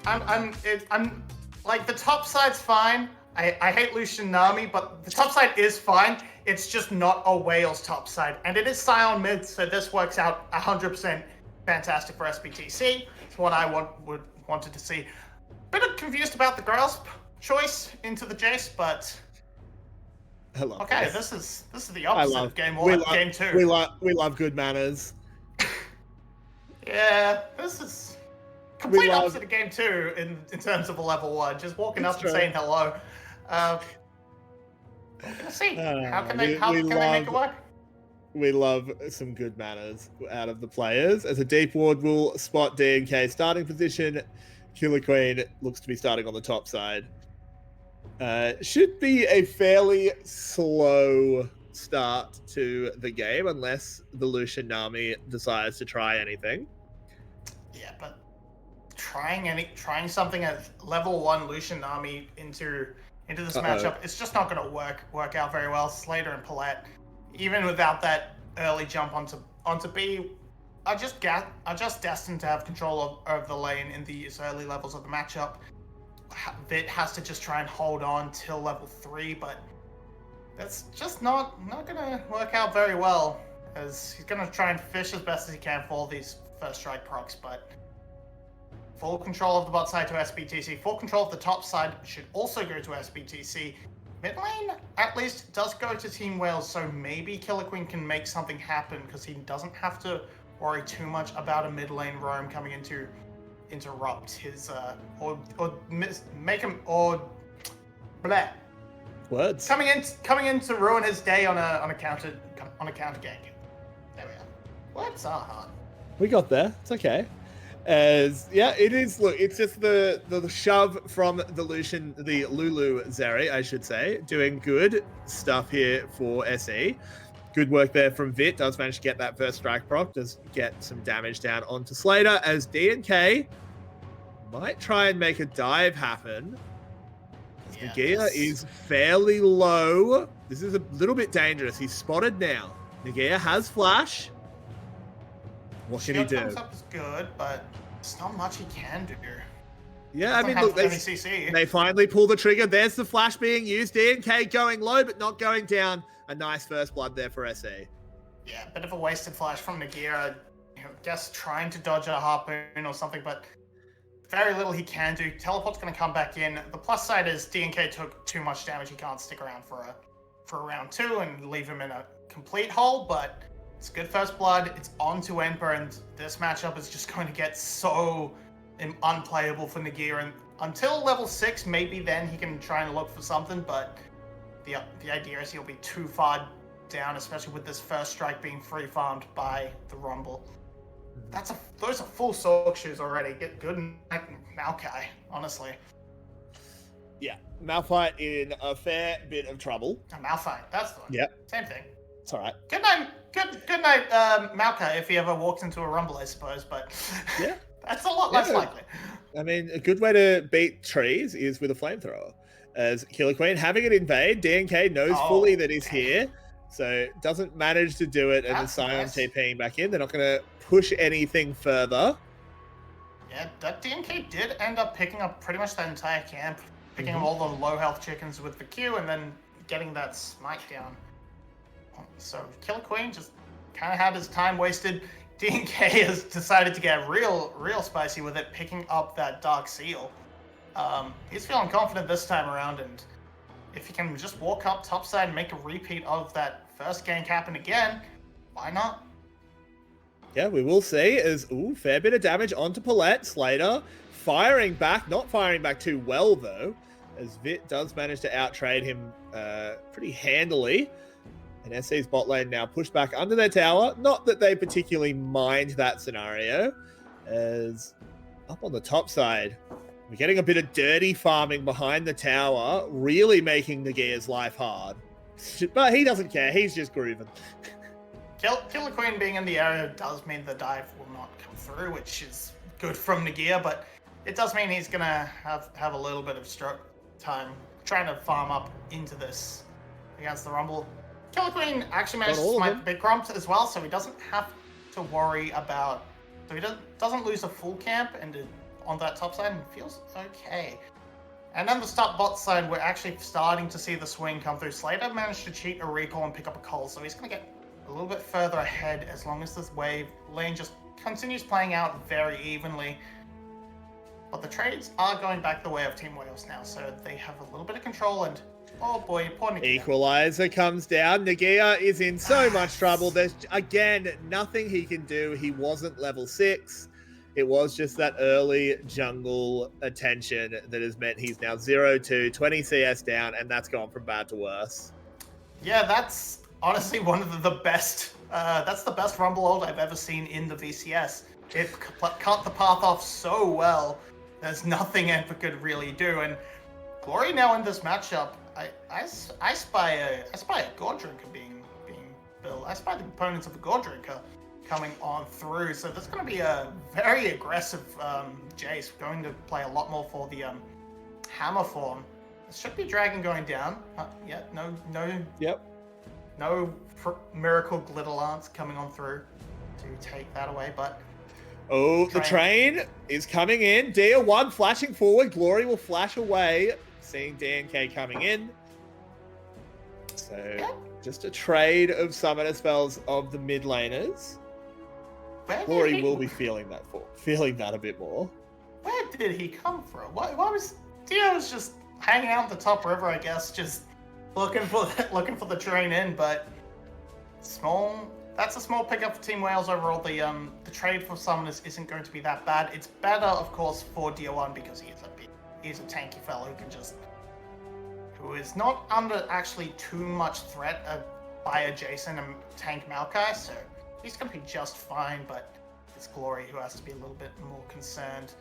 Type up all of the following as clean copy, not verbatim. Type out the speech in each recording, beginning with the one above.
I'm like, the top side's fine. I hate Lucian Nami, but the top side is fine. It's just not a Wales top side, and it is Scion mid, so this works out 100% fantastic for SBTC. It's what I wanted to see. Bit confused about the girls' choice into the Jace, but okay, this is the opposite of game two. We love good manners. Yeah, this is complete opposite of game two in terms of a level one. Just walking up and saying hello. We're gonna see how can they make it work. We love some good manners out of the players. As a deep ward will spot DNK starting position. Killer Queen looks to be starting on the top side. Should be a fairly slow start to the game unless the Lucian Nami decides to try anything. Yeah, but trying something at level 1 Lucian Nami into this matchup, it's just not going to work out very well. Slater and Paulette, even without that early jump onto B, are just destined to have control of the lane in these early levels of the matchup. Vit has to just try and hold on till level 3, but that's just not going to work out very well, as he's going to try and fish as best as he can for all these first strike procs, but full control of the bot side to SBTC, full control of the top side should also go to SBTC. Mid lane, at least, does go to Team Wales, so maybe Killer Queen can make something happen, because he doesn't have to worry too much about a mid lane roam coming in to interrupt his or make him bleh. Words coming in to ruin his day on a counter gank. There we are. Words are hard. We got there. It's okay. It is. Look, it's just the shove from the Lulu Zeri, I should say, doing good stuff here for SE. Good work there from Vit. Does manage to get that first strike proc. Does get some damage down onto Slater, as DNK might try and make a dive happen. Nagia is fairly low. This is a little bit dangerous. He's spotted now. Nagia has flash. What can he do? Comes up is good, but there's not much he can do. Yeah, I mean, look, they finally pull the trigger. There's the flash being used. DNK going low, but not going down. A nice first blood there for SE. Yeah, a bit of a wasted flash from Nagia. Guess trying to dodge a harpoon or something, but very little he can do. Teleport's going to come back in. The plus side is DNK took too much damage. He can't stick around for round 2 and leave him in a complete hole, but it's good first blood. It's on to Emperor, and this matchup is just going to get so unplayable for Nagia. And until level 6, maybe then he can try and look for something, but the idea is he'll be too far down, especially with this first strike being free farmed by the Rumble. Those are full soak shoes already. Get good Maokai, honestly. Yeah, Malphite in a fair bit of trouble. Malphite, that's the one. Yep. Same thing. It's all right. Good night, Maokai, if he ever walks into a Rumble, I suppose, but yeah, that's a lot less likely. I mean, a good way to beat trees is with a flamethrower. As Killer Queen having it invade, DNK knows fully that he's here, so doesn't manage to do it, and the Scion TPing back in. They're not going to push anything further. Yeah, that DNK did end up picking up pretty much that entire camp, picking up all the low health chickens with the Q, and then getting that smite down. So Killer Queen just kind of had his time wasted. DNK has decided to get real spicy with it, picking up that Dark Seal. He's feeling confident this time around, and if he can just walk up topside and make a repeat of that first gank happen again, why not? Yeah, we will see. As fair bit of damage onto Paulette. Slater firing back, not firing back too well though, as Vit does manage to outtrade him pretty handily. And SC's bot lane now pushed back under their tower. Not that they particularly mind that scenario, as up on the top side, we're getting a bit of dirty farming behind the tower, really making Nagia's life hard. But he doesn't care. He's just grooving. Killer Queen being in the area does mean the dive will not come through, which is good from Nagia, but it does mean he's going to have a little bit of time trying to farm up into this against the Rumble. Killer Queen actually managed to smite the big crump as well, so he doesn't have to worry about... So he doesn't lose a full camp, and on that top side and feels okay. And then the start bot side, we're actually starting to see the swing come through. Slater managed to cheat a recall and pick up a call, so he's going to get a little bit further ahead as long as this wave lane just continues playing out very evenly. But the trades are going back the way of Team Wales now, so they have a little bit of control, and oh boy, poor Nagia. Equalizer comes down. Nagia is in so much trouble. There's, again, nothing he can do. He wasn't level 6. It was just that early jungle attention that has meant he's now 0-2, 20 CS down, and that's gone from bad to worse. Yeah, that's honestly one of the best. That's the best Rumble ult I've ever seen in the VCS. It cut the path off so well. There's nothing Emperor could really do. And Glory now in this matchup, I spy a Gore Drinker being built. I spy the components of a Gore Drinker coming on through. So there's going to be a very aggressive Jace going to play a lot more for the hammer form. There should be Dragon going down. Yeah, no. Yep. No miracle glitter lance coming on through to take that away, but oh, the train is coming in. Dia1 flashing forward. Glory will flash away, seeing DNK coming in. So just a trade of summoner spells of the mid laners. Glory will be feeling that a bit more. Where did he come from? Why was Dia was just hanging out the top river, I guess, just looking for the train in, but that's a small pickup for Team Wales overall. The trade for summoners isn't going to be that bad. It's better, of course, for Dia1 because he's a tanky fellow who is not under actually too much threat by a Jason and tank Maokai, so he's going to be just fine, but it's Glory who has to be a little bit more concerned.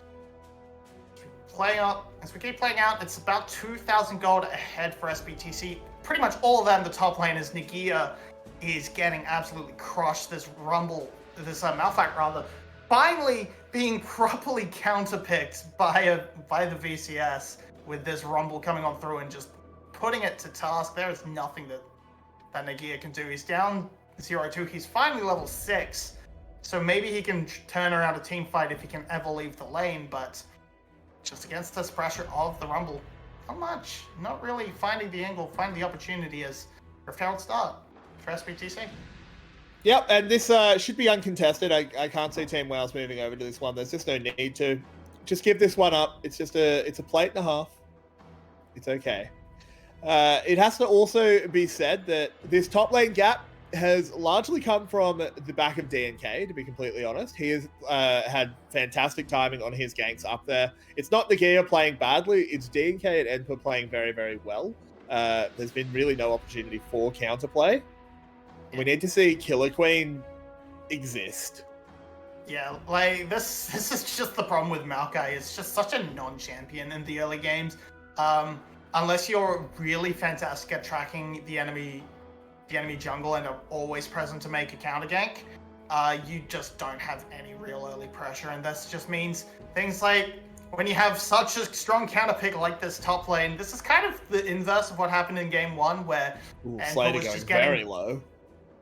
As we keep playing out, it's about 2,000 gold ahead for SBTC. Pretty much all of that in the top lane as Nagia is getting absolutely crushed. This Malphite rather, finally being properly counterpicked by the VCS with this Rumble coming on through and just putting it to task. There is nothing that Nagia can do. He's down 0-2. He's finally level 6, so maybe he can turn around a team fight if he can ever leave the lane, but just against this pressure of the Rumble, not much. Not really finding the angle, finding the opportunity as a failed start for SBTC. Yep, and this should be uncontested. I can't see Team Wales moving over to this one. There's just no need to. Just give this one up. It's a plate and a half. It's okay. It has to also be said that this top lane gap has largely come from the back of DNK, to be completely honest. He has had fantastic timing on his ganks up there. It's not Nagia playing badly, it's DNK and Emperor playing very, very well. There's been really no opportunity for counterplay. We need to see Killer Queen exist. Yeah, like this is just the problem with Maokai. It's just such a non-champion in the early games. Unless you're really fantastic at tracking the enemy jungle and are always present to make a counter gank, you just don't have any real early pressure, and this just means things like when you have such a strong counter pick like this top lane, this is kind of the inverse of what happened in game 1 where Slater was just getting very low.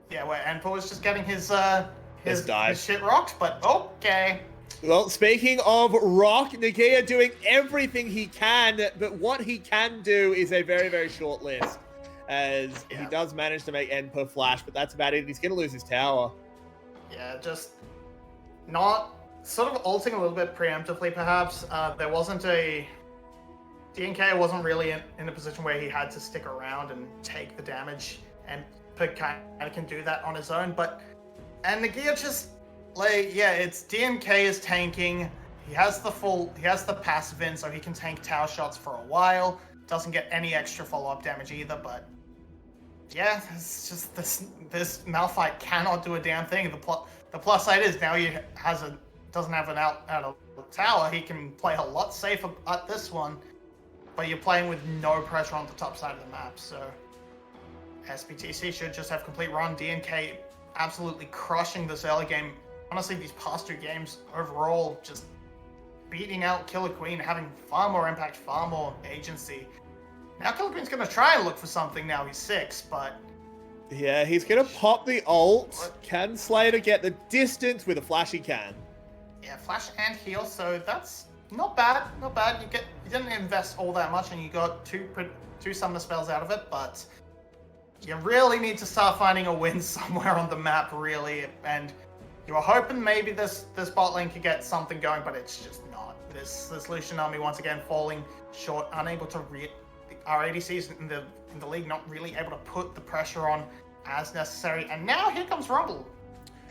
Yeah, where Enpo was just getting his dive. His shit rocked, but okay. Well, speaking of rock, Nagia doing everything he can, but what he can do is a very, very short list. As he does manage to make Enpo flash, but that's about it. He's going to lose his tower. Yeah, just not sort of ulting a little bit preemptively, perhaps. DNK wasn't really in a position where he had to stick around and take the damage, and kind of can do that on his own. And Nagia just, it's DNK is tanking. He has the passive in, so he can tank tower shots for a while. Doesn't get any extra follow-up damage either, but yeah, it's just this Malphite cannot do a damn thing. The plus side is now he doesn't have an out of tower. He can play a lot safer at this one, but you're playing with no pressure on the top side of the map. So SBTC should just have complete run. DNK absolutely crushing this early game. Honestly, these past 2 games overall, just beating out Killer Queen, having far more impact, far more agency. Now Killer Queen's going to try and look for something now he's 6, but... Yeah, he's going to pop the ult. Can Slater get the distance with a flash? He can. Yeah, flash and heal, so that's not bad, not bad. You didn't invest all that much, and you got two summoner spells out of it, but you really need to start finding a win somewhere on the map, really. And you were hoping maybe this bot lane could get something going, but it's just not. This Lucian army once again falling short, unable to our ADCs in the league not really able to put the pressure on as necessary. And now here comes Rumble.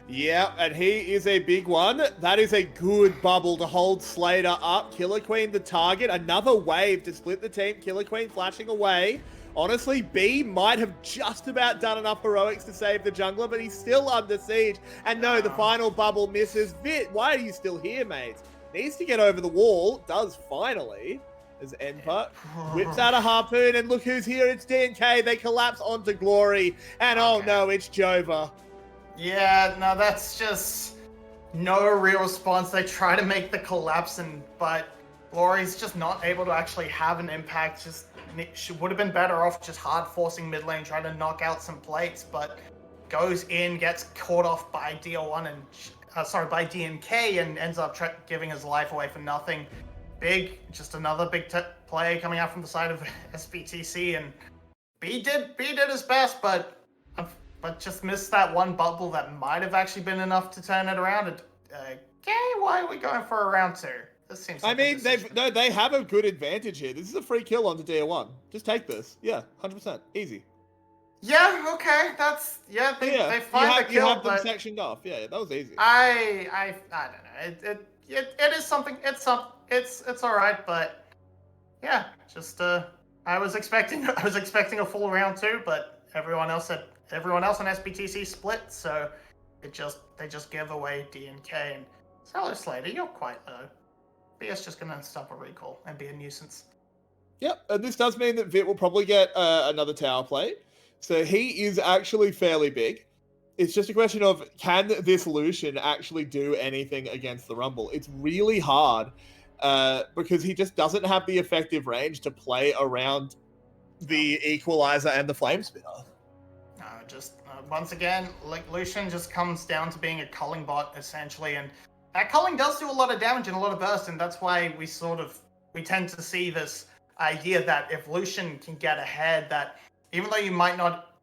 Yeah, and he is a big one. That is a good bubble to hold Slater up. Killer Queen the target. Another wave to split the team. Killer Queen flashing away. Honestly, B might have just about done enough heroics to save the jungler, but he's still under siege. And no, the final bubble misses. Vit, why are you still here, mate? Needs to get over the wall. Does finally. As Enpa whips out a harpoon, and look who's here. It's DNK. They collapse onto Glory. And oh no, it's Jova. Yeah, no, that's just no real response. They try to make the collapse, but Glory's just not able to actually have an impact. She would have been better off just hard forcing mid lane, trying to knock out some plates, but goes in, gets caught off by DL1 by DNK, and ends up giving his life away for nothing. Just another big play coming out from the side of SBTC, and B did his best, but just missed that one bubble that might have actually been enough to turn it around. Okay, why are we going for a round 2? This seems like they have a good advantage here. This is a free kill onto Tier1. Just take this. Yeah, 100%. Easy. Yeah, okay. They find the kill, you have them but sectioned off. Yeah, that was easy. I don't know. It is something. It's all right, but yeah, just I was expecting a full round 2, but everyone else on SBTC split, so they just give away DNK and Solar Slater. You're quite low. BS just gonna stop a recall and be a nuisance. Yep, and this does mean that Vit will probably get another tower plate. So he is actually fairly big. It's just a question of, can this Lucian actually do anything against the Rumble? It's really hard because he just doesn't have the effective range to play around the Equalizer and the Flame Spinner. Once again, Lucian just comes down to being a culling bot, essentially, and that culling does do a lot of damage and a lot of burst, and that's why we tend to see this idea that if Lucian can get ahead, that even though you might not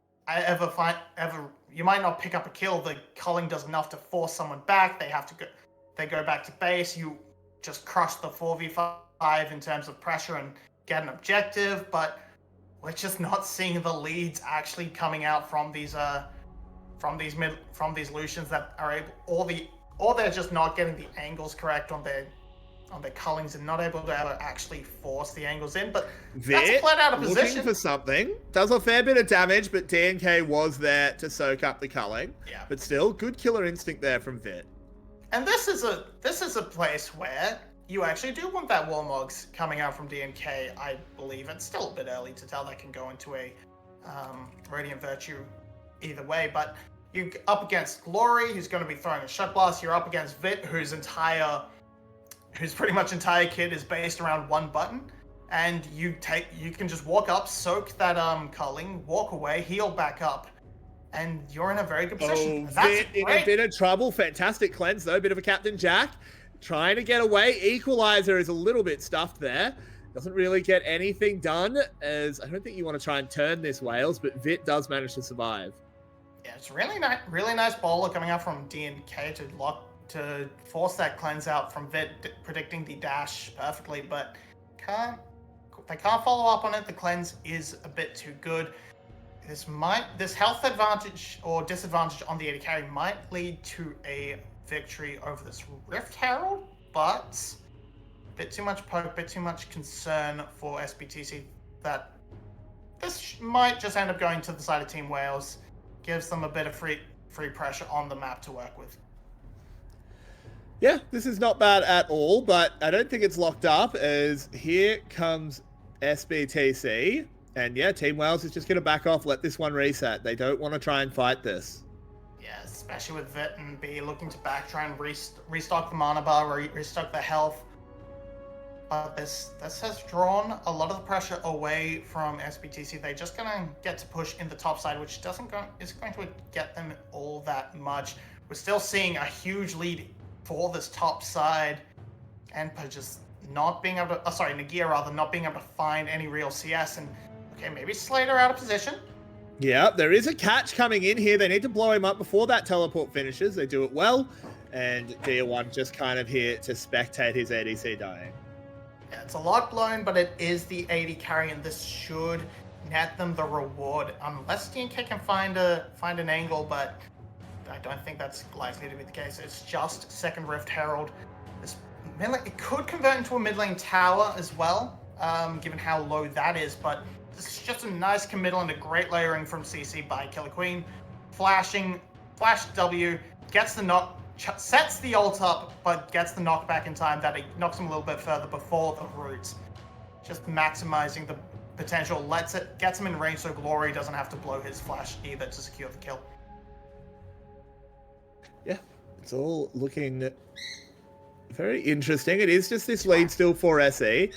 you might not pick up a kill, the culling does enough to force someone back. They go back to base. You just crush the 4v5 in terms of pressure and get an objective, but we're just not seeing the leads actually coming out from these Lucians that are able, or they're just not getting the angles correct on their cullings and not able to actually force the angles in. But that's played out of position. Looking for something. Does a fair bit of damage, but DNK was there to soak up the culling. Yeah. But still, good killer instinct there from Vit. And this is a place where you actually do want that Warmogs coming out from DNK, I believe. It's still a bit early to tell. That can go into a Radiant Virtue either way, but you're up against Glory, who's going to be throwing a Shock Blast. You're up against Vit, whose pretty much entire kit is based around one button, and you can just walk up, soak that culling, walk away, heal back up, and you're in a very good position. Vit in a bit of trouble. Fantastic cleanse though, bit of a Captain Jack. Trying to get away. Equalizer is a little bit stuffed there. Doesn't really get anything done, as I don't think you want to try and turn this, Wales, but Vit does manage to survive. Yeah, it's really nice bowler coming out from DNK to force that cleanse out from Vit, predicting the dash perfectly, but they can't follow up on it. The cleanse is a bit too good. This health advantage or disadvantage on the AD carry might lead to a victory over this Rift Herald, but a bit too much poke, bit too much concern for SBTC that this might just end up going to the side of Team Wales. Gives them a bit of free pressure on the map to work with. Yeah, this is not bad at all, but I don't think it's locked up, as here comes SBTC, and yeah, Team Wales is just going to back off, let this one reset. They don't want to try and fight this. Yeah, especially with Vit and B looking to try and restock the mana bar, restock the health. But this has drawn a lot of the pressure away from SBTC. They're just going to get to push in the top side, which isn't going to get them all that much. We're still seeing a huge lead for this top side, and just not being able to, Nagia rather, not being able to find any real CS. And okay, maybe Slater out of position. Yeah, there is a catch coming in here. They need to blow him up before that teleport finishes. They do it well. And Dia1 just kind of here to spectate his ADC dying. Yeah, it's a lot blown, but it is the AD carry, and this should net them the reward. Unless DNK can find an angle, but I don't think that's likely to be the case. It's just second Rift Herald. It could convert into a mid lane tower as well, given how low that is, but this is just a nice committal and a great layering from CC by Killer Queen. Flash W, gets the knock, sets the ult up, but gets the knockback in time that it knocks him a little bit further before the roots. Just maximizing the potential, gets him in range so Glory doesn't have to blow his flash either to secure the kill. Yeah, it's all looking very interesting. It is just this lead still for SE.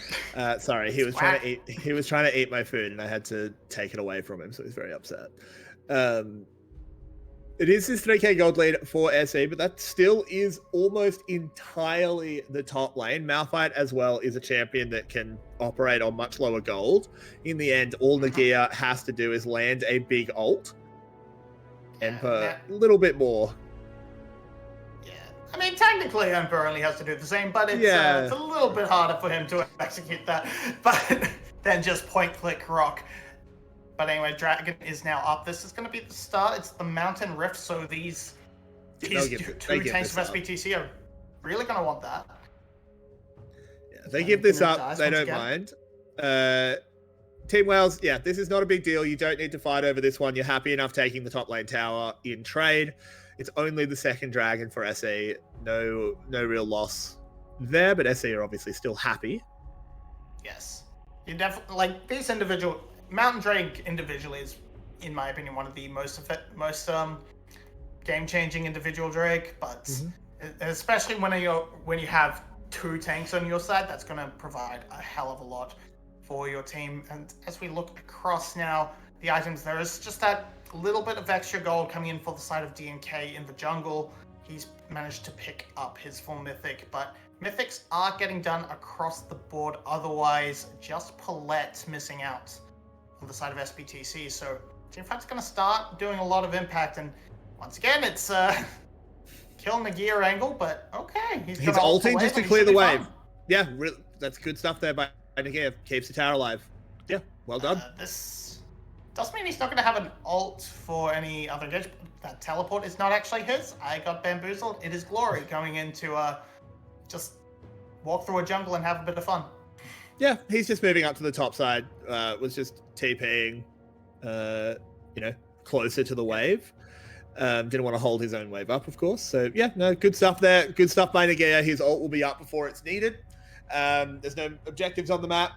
Sorry, he was trying to eat my food, and I had to take it away from him, so he's very upset. It is this 3k gold lead for SE, but that still is almost entirely the top lane. Malphite as well is a champion that can operate on much lower gold. In the end, all Nagia has to do is land a big ult and put a little bit more. I mean, technically, Emperor only has to do the same, but it's a little bit harder for him to execute that, but than just point-click rock. But anyway, Dragon is now up. This is going to be the start. It's the Mountain Rift, so these two tanks of SBTC are really going to want that. Yeah, they give this up. They don't mind. Team Wales, yeah, this is not a big deal. You don't need to fight over this one. You're happy enough taking the top lane tower in trade. It's only the second dragon for SE. No real loss there, but SE are obviously still happy. Yes. You definitely, like, these individual Mountain Drake individually is, in my opinion, one of the most game-changing individual Drake, but especially when you have two tanks on your side, that's going to provide a hell of a lot for your team. And as we look across now, the items, there is just that little bit of extra gold coming in for the side of DNK in the jungle. He's managed to pick up his full mythic, but mythics are getting done across the board. Otherwise, just Paulette missing out on the side of SBTC. So Teamfight's going to start doing a lot of impact, and once again, it's kill Nagia angle, but okay. He's ulting just to clear the wave. Yeah, that's good stuff there by Nagia. Keeps the tower alive. Yeah, well done. This doesn't mean he's not going to have an ult for any other engagement. That teleport is not actually his. I got bamboozled. It is Glory going in to just walk through a jungle and have a bit of fun. Yeah, he's just moving up to the top side. Was just TPing, closer to the wave. Didn't want to hold his own wave up, of course. So yeah, no, good stuff there. Good stuff by Nagia. His ult will be up before it's needed. There's no objectives on the map.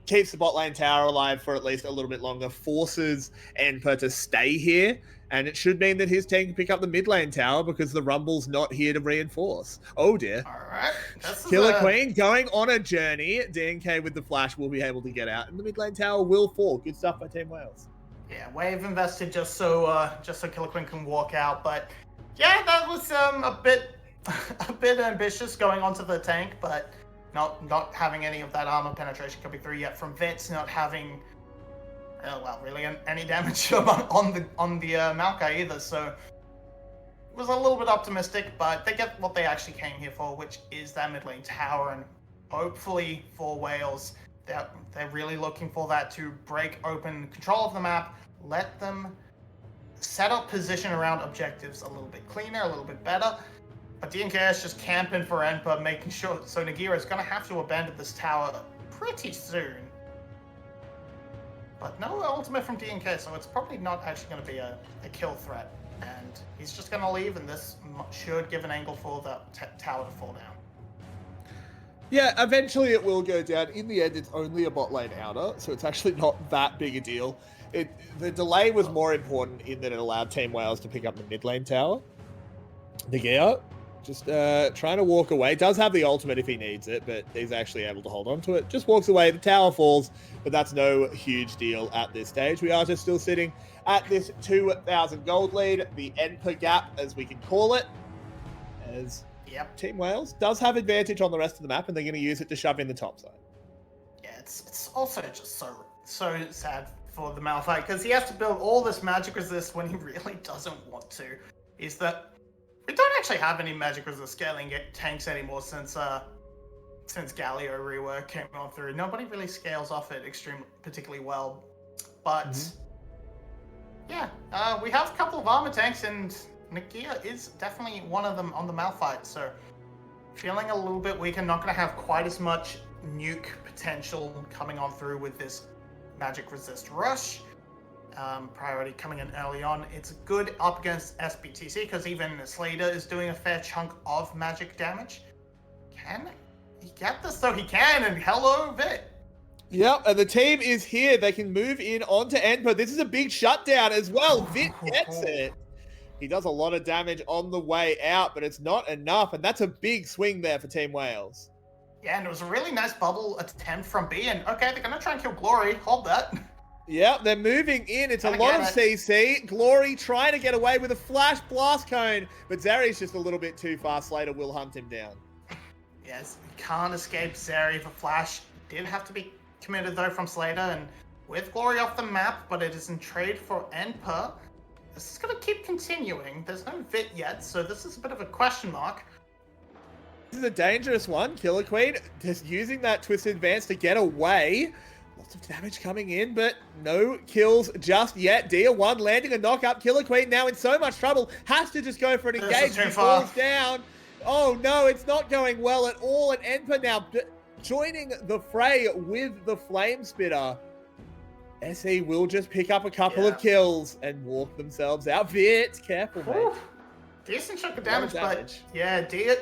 Keeps the bot lane tower alive for at least a little bit longer, forces Enper to stay here, and it should mean that his team can pick up the mid lane tower because the Rumble's not here to reinforce. Oh dear. All right. Killer Queen going on a journey. DNK with the flash will be able to get out, and the mid lane tower will fall. Good stuff by Team Wales. Yeah, wave invested just so Killer Queen can walk out, but yeah, that was a bit ambitious going onto the tank, but not having any of that armor penetration coming through yet from Vits, not having really any damage on the Maokai either. So it was a little bit optimistic, but they get what they actually came here for, which is that mid lane tower, and hopefully for Wales, they're really looking for that to break open control of the map, let them set up position around objectives a little bit cleaner, a little bit better. But DNK is just camping for Enper, making sure. So Nagira is going to have to abandon this tower pretty soon. But no ultimate from DNK, so it's probably not actually going to be a kill threat. And he's just going to leave, and this should give an angle for the tower to fall down. Yeah, eventually it will go down. In the end, it's only a bot lane outer, so it's actually not that big a deal. The delay was more important in that it allowed Team Wales to pick up the mid lane tower. Nagia just trying to walk away. Does have the ultimate if he needs it, but he's actually able to hold on to it. Just walks away. The tower falls, but that's no huge deal at this stage. We are just still sitting at this 2,000 gold lead, the Enper gap, as we can call it. As Yep. Team Wales does have advantage on the rest of the map, and they're going to use it to shove in the top side. Yeah, it's also just so sad for the Malphite, because he has to build all this magic resist when he really doesn't want to. Is that we don't actually have any magic resist scaling tanks anymore since Galio rework came on through. Nobody really scales off it particularly well. But yeah, we have a couple of armor tanks, and Nagia is definitely one of them on the Malphite. So feeling a little bit weaker, not going to have quite as much nuke potential coming on through with this magic resist rush. Priority coming in early on. It's good up against SBTC because even Slater is doing a fair chunk of magic damage. Can he get this? Though he can, and hello, Vit. Yep, and the team is here. They can move in onto Enpo. This is a big shutdown as well. Vit gets it. He does a lot of damage on the way out, but it's not enough, and that's a big swing there for Team Wales. Yeah, and it was a really nice bubble attempt from B, and okay, they're going to try and kill Glory. Hold that. Yep, they're moving in. It's a lot of CC. Glory trying to get away with a flash blast cone, but Zeri's just a little bit too far. Slater will hunt him down. Yes, you can't escape Zeri. The flash did have to be committed, though, from Slater, and with Glory off the map, but it is in trade for Enpa. This is going to keep continuing. There's no Vit yet, so this is a bit of a question mark. This is a dangerous one. Killer Queen just using that twisted advance to get away. Lots of damage coming in, but no kills just yet. Dia 1 landing a knock-up. Killer Queen now in so much trouble. Has to just go for an engage. He falls down. Oh no, it's not going well at all. And Enpa now joining the fray with the Flame Spitter. SE will just pick up a couple of kills and walk themselves out. Vit, careful, mate. Decent chunk of damage, but yeah, DNK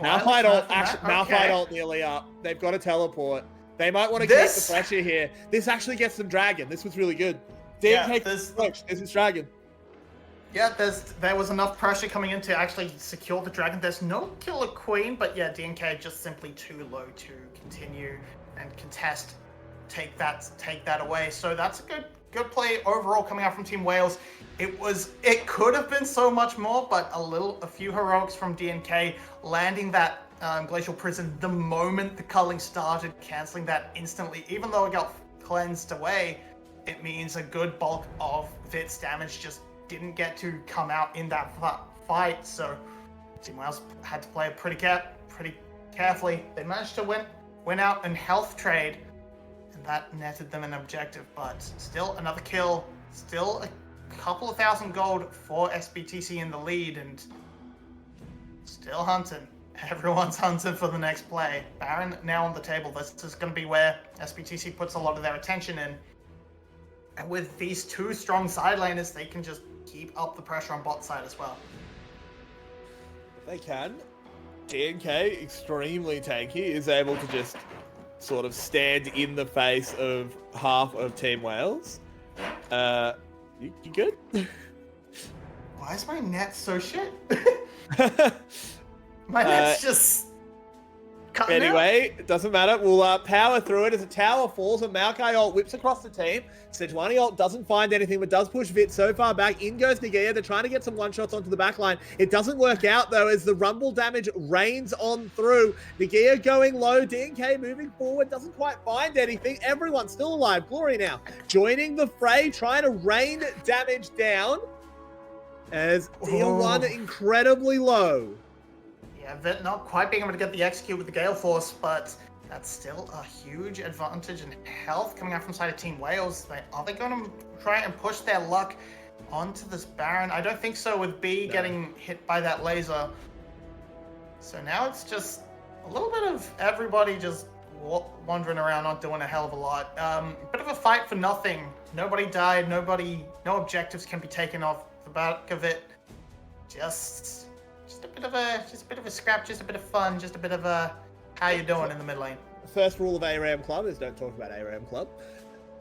Malphite ult nearly up. They've got a teleport. They might want to keep the pressure here. This actually gets them Dragon. This was really good. DNK, this is Dragon. Yeah, there was enough pressure coming in to actually secure the Dragon. There's no Killer Queen, but yeah, DNK just simply too low to continue and contest. Take that away. So that's a good play overall coming out from Team Wales. It could have been so much more, but a few heroics from DNK landing that Glacial Prison the moment the culling started, canceling that instantly. Even though it got cleansed away, it means a good bulk of Vit's damage just didn't get to come out in that fight. So Team Wales had to play it pretty carefully. They managed to win out in health trade, and that netted them an objective. But still another kill, still a couple of thousand gold for SBTC in the lead, and still hunting. Everyone's hunting for the next play. Baron now on the table. This is going to be where SBTC puts a lot of their attention in. And with these two strong side laners, they can just keep up the pressure on bot side as well. They can. DNK, extremely tanky, is able to just sort of stand in the face of half of Team Wales. You good? Why is my net so shit? My net's just cutting anyway, it doesn't matter. We'll power through it as a tower falls and Maokai ult whips across the team. Sejuani ult doesn't find anything, but does push Vit so far back. In goes Nagia. They're trying to get some one-shots onto the back line. It doesn't work out, though, as the Rumble damage rains on through. Nagia going low. DNK moving forward. Doesn't quite find anything. Everyone's still alive. Glory now joining the fray, trying to rain damage down as Dia 1 incredibly low. Yeah, Vit not quite being able to get the execute with the Gale Force, but that's still a huge advantage in health coming out from side of Team Wales. Are they going to try and push their luck onto this Baron? I don't think so, with B getting hit by that laser. So now it's just a little bit of everybody just wandering around, not doing a hell of a lot. Bit of a fight for nothing. Nobody died. No objectives can be taken off the back of it. Just a bit of a scrap, just a bit of fun, just a bit of a how you doing in the mid lane. The first rule of ARAM Club is don't talk about ARAM Club,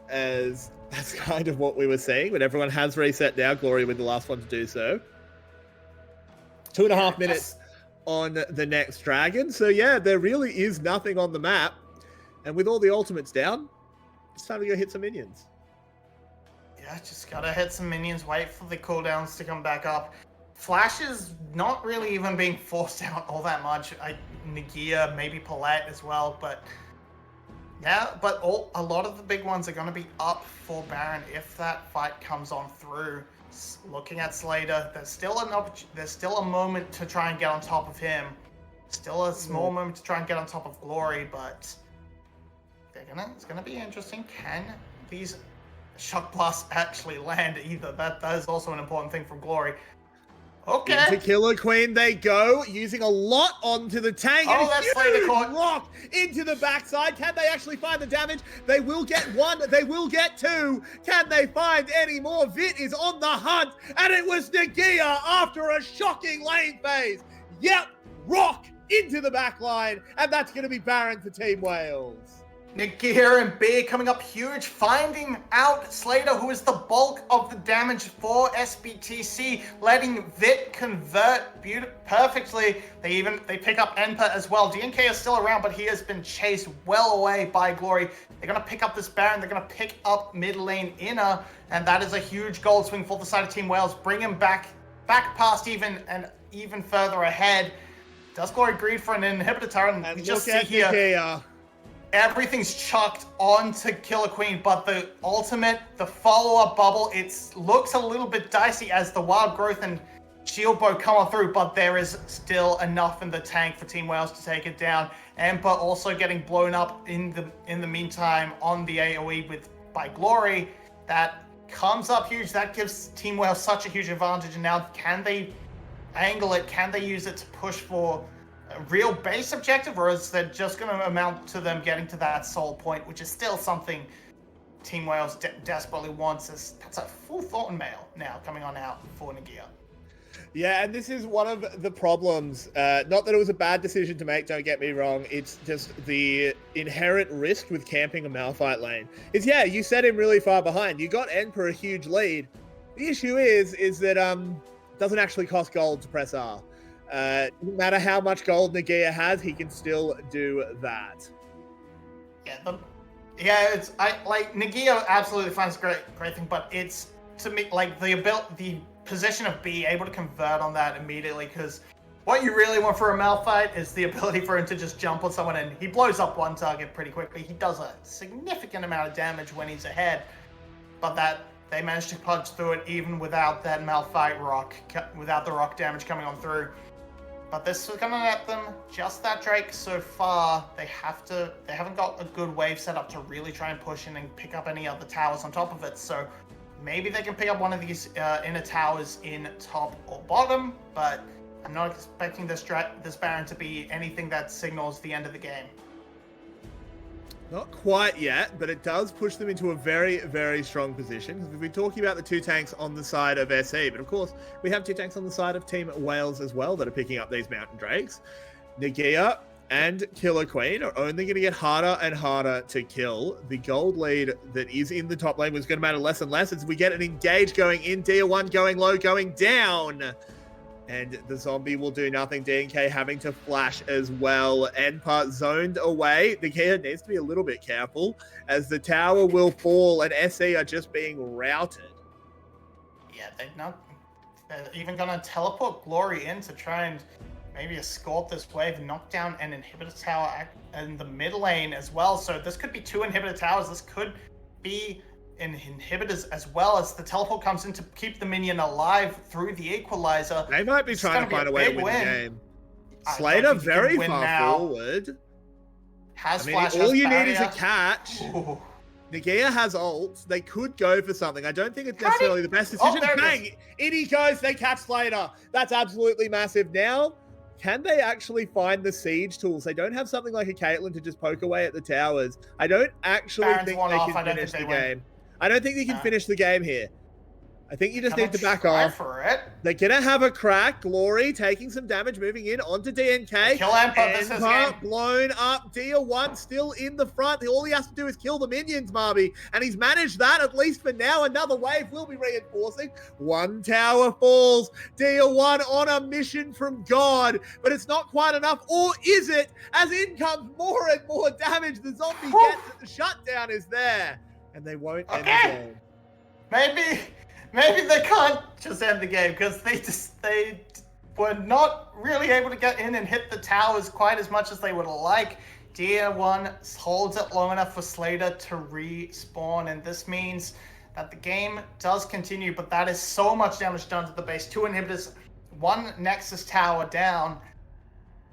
as that's kind of what we were saying, but everyone has reset now. Glory with the last one to do so. 2.5 minutes on the next dragon. So yeah, there really is nothing on the map, and with all the ultimates down, it's time to go hit some minions. Yeah, just gotta hit some minions, wait for the cooldowns to come back up. Flash is not really even being forced out all that much. Nagia, maybe Paulette as well, but yeah, but a lot of the big ones are going to be up for Baron if that fight comes on through. Looking at Slater, there's still a moment to try and get on top of him. Still a small moment to try and get on top of Glory, but it's gonna be interesting. Can these shock blasts actually land either? That is also an important thing from Glory. Okay. Into Killer Queen they go, using a lot onto the tank. Oh, and that's Slater caught. Rock into the backside. Can they actually find the damage? They will get one. They will get two. Can they find any more? Vit is on the hunt, and it was Nagia after a shocking lane phase. Yep, Rock into the back line, and that's going to be Baron for Team Wales. Nagia and B coming up huge, finding out Slater, who is the bulk of the damage for SBTC, letting Vit convert perfectly. They pick up Enpa as well. DNK is still around, but he has been chased well away by Glory. They're going to pick up this Baron. They're going to pick up mid lane Inner, and that is a huge gold swing for the side of Team Wales. Bring him back past even further ahead. Does Glory greed for an inhibitor turret? And we just see here. Nagia. Everything's chucked onto Killer Queen, but the follow-up bubble, it looks a little bit dicey as the Wild Growth and Shield Bow come on through, but there is still enough in the tank for Team Wales to take it down. Empa also getting blown up in the meantime on the AoE by Glory. That comes up huge. That gives Team Wales such a huge advantage. And now, can they angle it? Can they use it to push for a real base objective, or is that just going to amount to them getting to that soul point, which is still something Team Wales desperately wants? That's a full Thornton Mail now coming on out for Nagia. Yeah, and this is one of the problems. Not that it was a bad decision to make, don't get me wrong. It's just the inherent risk with camping a Malphite lane. You set him really far behind. You got Enper a huge lead. The issue is that it doesn't actually cost gold to press R. No matter how much gold Nagia has, he can still do that. Nagia absolutely finds a great thing, but it's, to me, like the position of B able to convert on that immediately, because what you really want for a Malphite is the ability for him to just jump on someone, and he blows up one target pretty quickly. He does a significant amount of damage when he's ahead, but that they managed to punch through it even without that Malphite rock, without the rock damage coming on through. But this is going to let them just that Drake so far. They haven't got a good wave set up to really try and push in and pick up any other towers on top of it. So maybe they can pick up one of these inner towers in top or bottom, but I'm not expecting this Baron to be anything that signals the end of the game. Not quite yet, but it does push them into a very, very strong position. We've been talking about the two tanks on the side of SE, but of course, we have two tanks on the side of Team Wales as well that are picking up these Mountain Drakes. Nagia and Killer Queen are only going to get harder and harder to kill. The gold lead that is in the top lane was going to matter less and less as we get an engage going in, Tier 1 going low, going down. And the zombie will do nothing. DNK having to flash as well. Enpa zoned away. The kid needs to be a little bit careful as the tower will fall and SE are just being routed. Yeah, they're even going to teleport Glory in to try and maybe escort this wave and knock down an inhibitor tower in the mid lane as well. So this could be two inhibitor towers. This could be inhibitors as well, as the teleport comes in to keep the minion alive through the equalizer. They might be trying to find a way to win the game. Slater very far forward. All you need is a catch. Ooh. Nagia has ults. They could go for something. I don't think it's necessarily the best decision. Bang! In he goes. They catch Slater. That's absolutely massive. Now, can they actually find the siege tools? They don't have something like a Caitlyn to just poke away at the towers. I don't actually think they can finish the game. I don't think they can finish the game here. I think you just need to back off. They're going to have a crack. Glory taking some damage, moving in onto DNK. Kill Empa. This is game. Blown up. Tier 1 still in the front. All he has to do is kill the minions, Marby. And he's managed that, at least for now. Another wave will be reinforcing. One tower falls. Tier 1 on a mission from God. But it's not quite enough. Or is it? As in comes more and more damage. The zombie gets it. The shutdown is there. And they won't end the game. maybe they can't just end the game because they were not really able to get in and hit the towers quite as much as they would like. Tier 1 holds it long enough for Slater to respawn, and this means that the game does continue, but that is so much damage done to the base. 2 inhibitors, 1 Nexus tower down.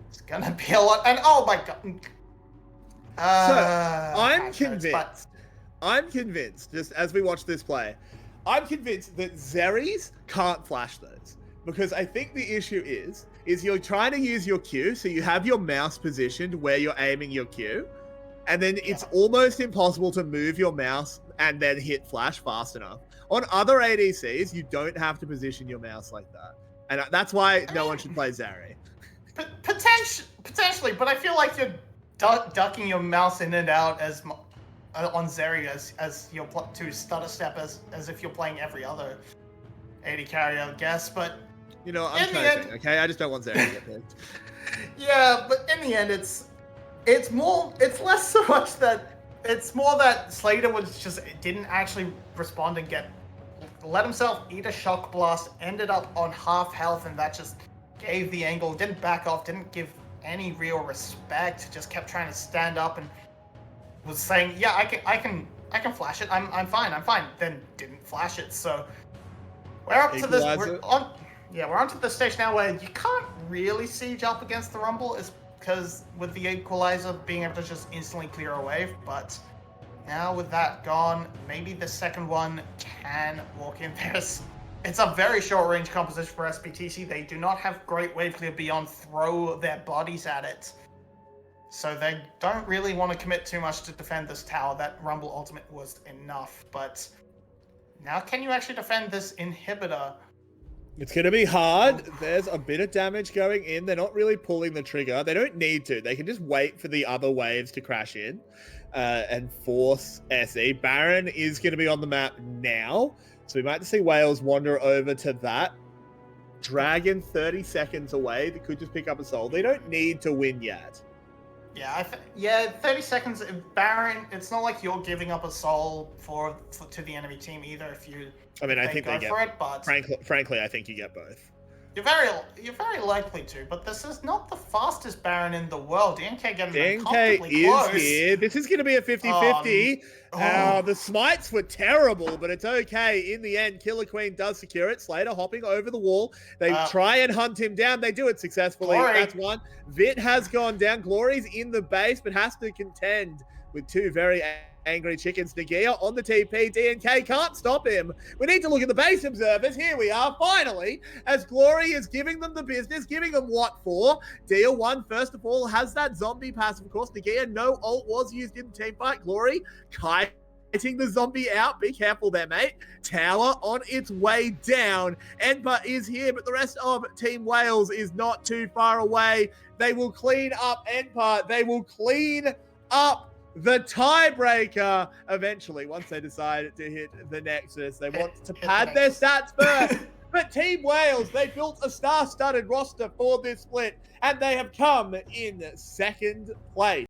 It's gonna be a lot, and oh my god. I'm convinced, just as we watch this play, I'm convinced that Zerries can't flash those. Because I think the issue is you're trying to use your Q, so you have your mouse positioned where you're aiming your Q, and then it's almost impossible to move your mouse and then hit flash fast enough. On other ADCs, you don't have to position your mouse like that. And that's why no one should play Zeri. Potentially, but I feel like you're ducking your mouse in and out as on Zeri as you're to stutter step as if you're playing every other AD carry, I guess. But you know, I'm trying, okay? I just don't want Zeri to get picked. Yeah, but in the end, it's less so much that it's more that Slater didn't actually respond and let himself eat a shock blast, ended up on half health, and that just gave the angle, didn't back off, didn't give any real respect, just kept trying to stand up and was saying, yeah, I can flash it, I'm fine, then didn't flash it. So we're up to this, we're onto the stage now where you can't really siege up against the Rumble, is because with the equalizer being able to just instantly clear a wave, but now with that gone, maybe the second one can walk in there. It's a very short range composition for SBTC. They do not have great wave clear beyond throw their bodies at it. So they don't really want to commit too much to defend this tower. That Rumble ultimate was enough, but now can you actually defend this inhibitor? It's going to be hard. There's a bit of damage going in. They're not really pulling the trigger. They don't need to. They can just wait for the other waves to crash in and force SE. Baron is going to be on the map now. So we might see Wales wander over to that. Dragon 30 seconds away. They could just pick up a soul. They don't need to win yet. Yeah, 30 seconds. Baron, it's not like you're giving up a soul to the enemy team either. If you, I think they get for it, but frankly, I think you get both. You're very likely to, but this is not the fastest Baron in the world. DNK getting uncomfortably close. Is here. This is going to be a 50-50. The smites were terrible, but it's okay. In the end, Killer Queen does secure it. Slater hopping over the wall. They try and hunt him down. They do it successfully. Glory. That's one. Vit has gone down. Glory's in the base, but has to contend with 2 very angry chickens. Nagia on the TP. DNK can't stop him. We need to look at the base observers. Here we are, finally, as Glory is giving them the business, giving them what for. Deal 1, first of all, has that zombie passive. Of course, Nagia, no ult was used in the team fight. Glory kiting the zombie out. Be careful there, mate. Tower on its way down. Enpa is here, but the rest of Team Wales is not too far away. They will clean up Enpa. They will clean up the tiebreaker eventually once they decide to hit the Nexus. They want to pad their stats first. But Team Wales, they built a star-studded roster for this split, and they have come in second place.